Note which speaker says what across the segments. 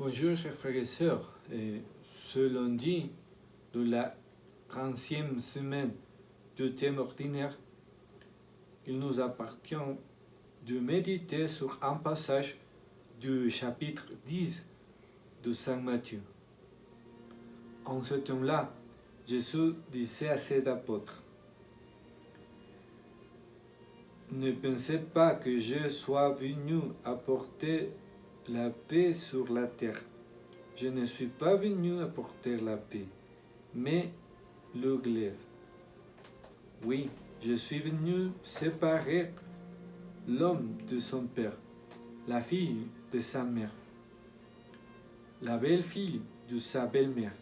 Speaker 1: Bonjour chers frères et sœurs, et ce lundi de la 30e semaine du thème ordinaire, il nous appartient de méditer sur un passage du chapitre 10 de Saint Matthieu. En ce temps-là, Jésus disait à ses apôtres: « Ne pensez pas que je sois venu apporter la paix sur la terre. Je ne suis pas venu apporter la paix, mais le glaive. Oui, je suis venu séparer l'homme de son père, la fille de sa mère, la belle-fille de sa belle-mère.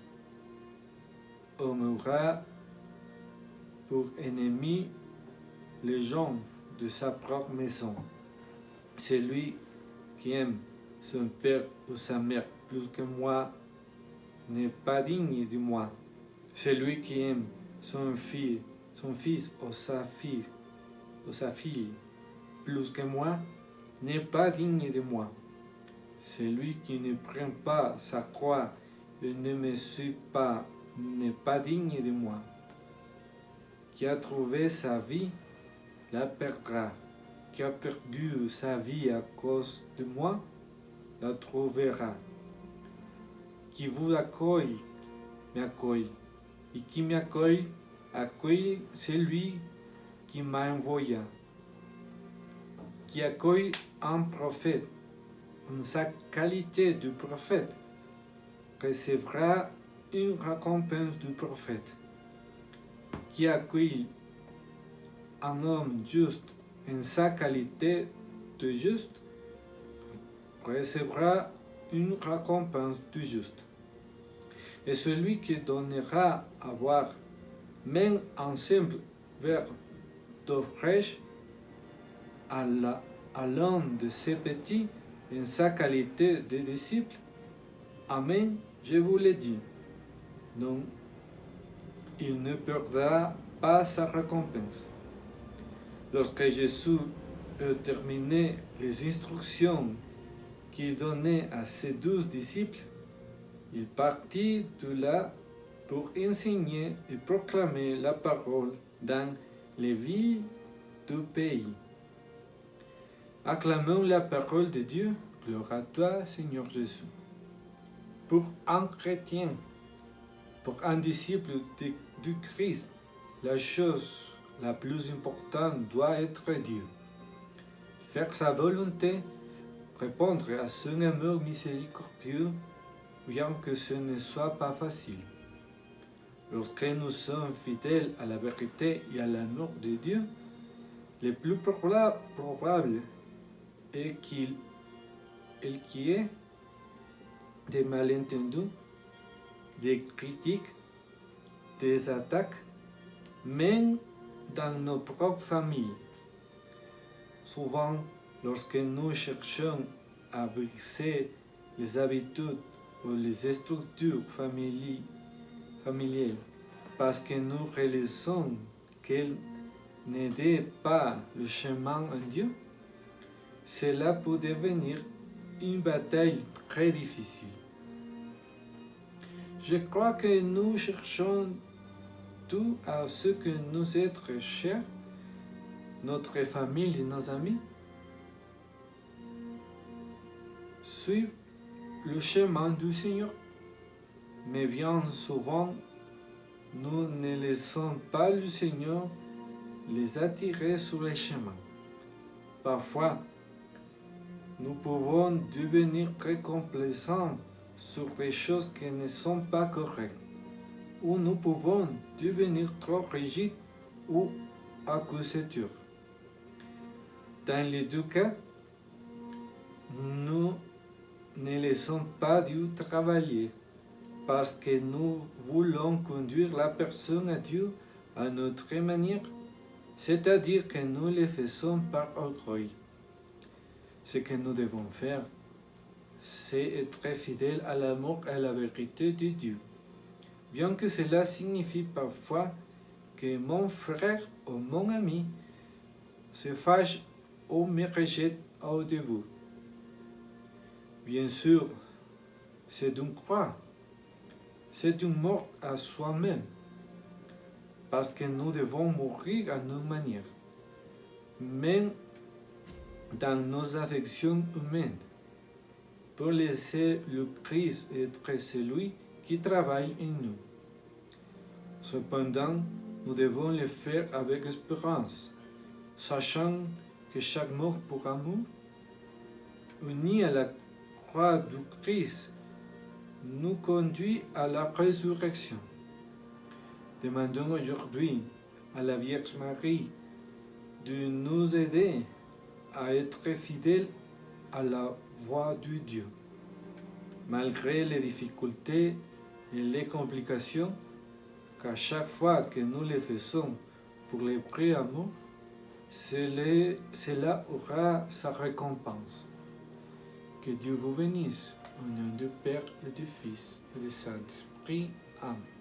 Speaker 1: On aura pour ennemi les gens de sa propre maison. Celui qui aime son père ou sa mère plus que moi n'est pas digne de moi. Celui qui aime son fils ou sa fille plus que moi n'est pas digne de moi. Celui qui ne prend pas sa croix et ne me suit pas n'est pas digne de moi. Qui a trouvé sa vie la perdra. Qui a perdu sa vie à cause de moi la trouvera. Qui vous accueille, m'accueille. Et qui m'accueille, accueille celui qui m'a envoyé. Qui accueille un prophète en sa qualité de prophète recevra une récompense du prophète. Qui accueille un homme juste en sa qualité de juste recevra une récompense du juste. Et celui qui donnera à boire même un simple verre d'eau fraîche à l'un de ces petits en sa qualité de disciple, amen, je vous le dis, non, il ne perdra pas sa récompense. Lorsque Jésus eut terminé les instructions qu'il donnait à ses 12 disciples, il partit de là pour enseigner et proclamer la parole dans les villes du pays. Acclamons la parole de Dieu, gloire à toi, Seigneur Jésus. Pour un chrétien, pour un disciple du Christ, la chose la plus importante doit être Dieu. Faire sa volonté, répondre à son amour miséricordieux, bien que ce ne soit pas facile. Lorsque nous sommes fidèles à la vérité et à l'amour de Dieu, le plus probable est qu'il y ait des malentendus, des critiques, des attaques, même dans nos propres familles. Souvent, lorsque nous cherchons à briser les habitudes ou les structures familiales parce que nous réalisons qu'elles n'aident pas le chemin en Dieu, cela peut devenir une bataille très difficile. Je crois que nous cherchons tout à ce que nous est cher, notre famille et nos amis. Suivre le chemin du Seigneur, mais bien souvent, nous ne laissons pas le Seigneur les attirer sur les chemins. Parfois, nous pouvons devenir très complaisants sur des choses qui ne sont pas correctes, ou nous pouvons devenir trop rigides ou accusateurs. Dans les deux cas, nous ne laissons pas Dieu travailler parce que nous voulons conduire la personne à Dieu à notre manière, c'est-à-dire que nous le faisons par orgueil. Ce que nous devons faire, c'est être fidèles à l'amour et à la vérité de Dieu. Bien que cela signifie parfois que mon frère ou mon ami se fâche ou me rejette au début. Bien sûr, c'est une croix. C'est une mort à soi-même, parce que nous devons mourir à nos manières, même dans nos affections humaines, pour laisser le Christ être celui qui travaille en nous. Cependant, nous devons le faire avec espérance, sachant que chaque mort pour amour, uni à la croix du Christ, nous conduit à la résurrection. Demandons aujourd'hui à la Vierge Marie de nous aider à être fidèles à la voie de Dieu. Malgré les difficultés et les complications, qu'à chaque fois que nous le faisons pour le vrai amour, cela aura sa récompense. Que Dieu vous bénisse, au nom du Père et du Fils et du Saint-Esprit. Amen.